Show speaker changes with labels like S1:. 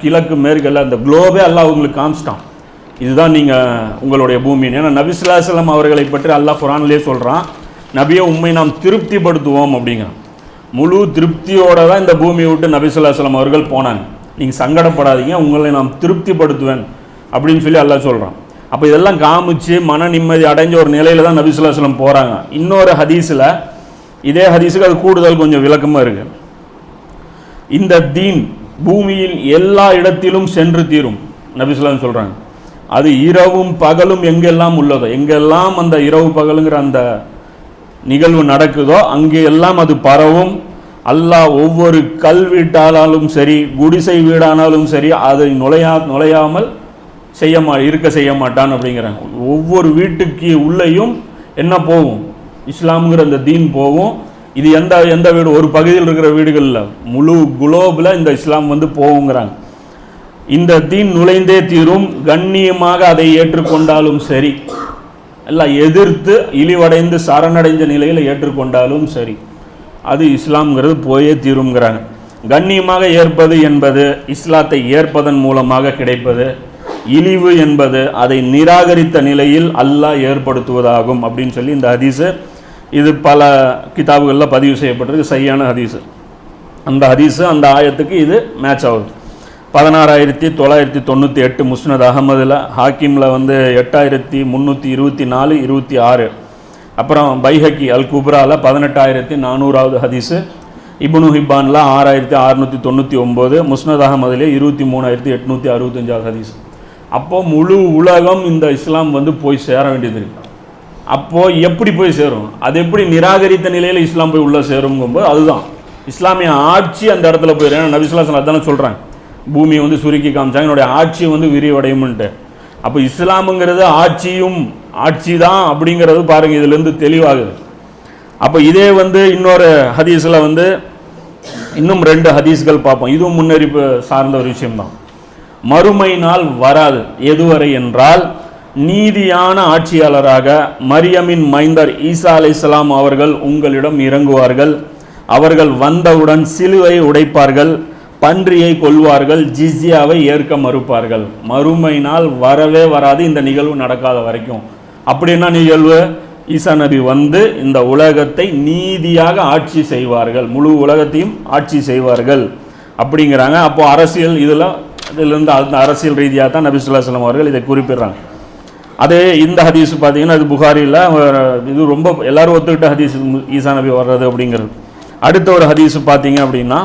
S1: கிழக்கு மேற்கெல்லாம் அந்த குளோபே அல்லாஹ் உங்களுக்கு காமிச்சிட்டான். இதுதான் நீங்கள் உங்களுடைய பூமின்னு. ஏன்னா நபி ஸல்லல்லாஹு அலைஹி வஸல்லம் அவர்களை பற்றி அல்லாஹ் குர்ஆனிலே சொல்கிறான், நபியை உண்மை நாம் திருப்திப்படுத்துவோம் அப்படிங்கிறான். முழு திருப்தியோடு தான் இந்த பூமியை விட்டு நபி ஸல்லல்லாஹு அலைஹி வஸல்லம் அவர்கள் போனாங்க. நீங்கள் சங்கடப்படாதீங்க, உங்களை நாம் திருப்திப்படுத்துவேன் அப்படின்னு சொல்லி அல்லாஹ் சொல்கிறான். அப்போ இதெல்லாம் காமிச்சு மன நிம்மதி அடைஞ்ச ஒரு நிலையில் தான் நபி ஸல்லல்லாஹு அலைஹி வஸல்லம் போகிறாங்க. இன்னொரு ஹதீஸில், இதே ஹதீஸுக்கு அது கூடுதல் கொஞ்சம் விளக்கமாக இருக்குது. இந்த தீன் பூமியில் எல்லா இடத்திலும் சென்று தீரும் நபி ஸல்லல்லாஹு அலைஹி வஸல்லம் சொல்கிறாங்க. அது இரவும் பகலும் எங்கெல்லாம் உள்ளதோ, எங்கெல்லாம் அந்த இரவு பகலுங்கிற அந்த நிகழ்வு நடக்குதோ அங்கே எல்லாம் அது பரவும். அல்லாஹ் ஒவ்வொரு கல் வீட்டானாலும் சரி, குடிசை வீடானாலும் சரி, அதை நுழையாமல் இருக்க செய்ய மாட்டான் அப்படிங்கிறாங்க. ஒவ்வொரு வீட்டுக்கு உள்ளேயும் என்ன போகும்? இஸ்லாம்ங்கிற அந்த தீன் போகும். இது எந்த வீடு, ஒரு பகுதியில் இருக்கிற வீடுகளில் முழு குளோபில் இந்த இஸ்லாம் போகுங்கிறாங்க. இந்த தீன் நுழைந்தே தீரும். கண்ணியமாக அதை ஏற்றுக்கொண்டாலும் சரி, எல்லாம் எதிர்த்து இழிவடைந்து சரணடைந்த நிலையில் ஏற்றுக்கொண்டாலும் சரி, அது இஸ்லாம்ங்கிறது போயே தீருங்கிறாங்க. கண்ணியமாக ஏற்பது என்பது இஸ்லாத்தை ஏற்பதன் மூலமாக கிடைப்பது. இழிவு என்பது அதை நிராகரித்த நிலையில் அல்லாஹ் ஏற்படுத்துவதாகும் அப்படின்னு சொல்லி இந்த ஹதீஸு, இது பல கிதாபுகளில் பதிவு செய்யப்பட்டிருக்கு, சரியான ஹதீஸு. அந்த ஹதீஸு அந்த ஆயத்துக்கு இது மேட்ச் ஆகுது. 16998 முஸ்னத் அஹமதில், ஹாக்கிமில் 8324 26. அப்புறம் பைஹக்கி அல் குப்ராவில் 18400வது ஹதீஸு, இப்னு ஹிப்பானில் 6699, முஸ்னத் அஹமதிலே 23865 ஹதீஸ். அப்போது முழு உலகம் இந்த இஸ்லாம் போய் சேர வேண்டியது இருக்கு. அப்போது எப்படி போய் சேரும்? அது எப்படி நிராகரித்த நிலையில் இஸ்லாம் போய் உள்ளே சேருங்கும்போது அதுதான் இஸ்லாமிய ஆட்சி அந்த இடத்துல போயிடும். ஏன்னா நபி ஸல்லல்லாஹு அலைஹி வஸல்லம் அதானே சொல்கிறாங்க, பூமியை சுருக்கி காமிச்சாங்க, என்னுடைய ஆட்சி விரிவடையும்ன்ட்டு. அப்போ இஸ்லாமுங்கிறது ஆட்சி தான் அப்படிங்கிறது பாருங்கள், இதுலேருந்து தெளிவாகுது. அப்போ இதே இன்னொரு ஹதீஸில் இன்னும் 2 ஹதீஸ்கள் பார்ப்போம். இதுவும் முன்னறிப்பு சார்ந்த ஒரு விஷயம்தான். மறுமை நாள் வராது எதுவரை என்றால், நீதியான ஆட்சியாளராக மரியமின் மைந்தர் ஈசா அலைஹிஸ்ஸலாம் அவர்கள் உங்களிடம் இறங்குவார்கள். அவர்கள் வந்தவுடன் சிலுவையை உடைப்பார்கள், பன்றியை கொல்வார்கள், ஜிஸ்யாவை ஏற்க மறுப்பார்கள். மறுமை நாள் வரவே வராது இந்த நிகழ்வு நடக்காத வரைக்கும். அப்படின்னா நிகழ்வு, ஈசா நபி இந்த உலகத்தை நீதியாக ஆட்சி செய்வார்கள், முழு உலகத்தையும் ஆட்சி செய்வார்கள் அப்படிங்கிறாங்க. அப்போ அரசியல் இதிலிருந்து அந்த அரசியல் ரீதியாக தான் நபி ஸல்லல்லாஹு அலைஹி வஸல்லம் அவர்கள் இதை குறிப்பிடுறாங்க. அதே இந்த ஹதீஸ் பார்த்தீங்கன்னா அது புகாரியில், இது ரொம்ப எல்லாரும் ஒத்துக்கிட்ட ஹதீஸ் ஈசா நபி வர்றது அப்படிங்கிறது. அடுத்த ஒரு ஹதீஸ் பார்த்தீங்க அப்படின்னா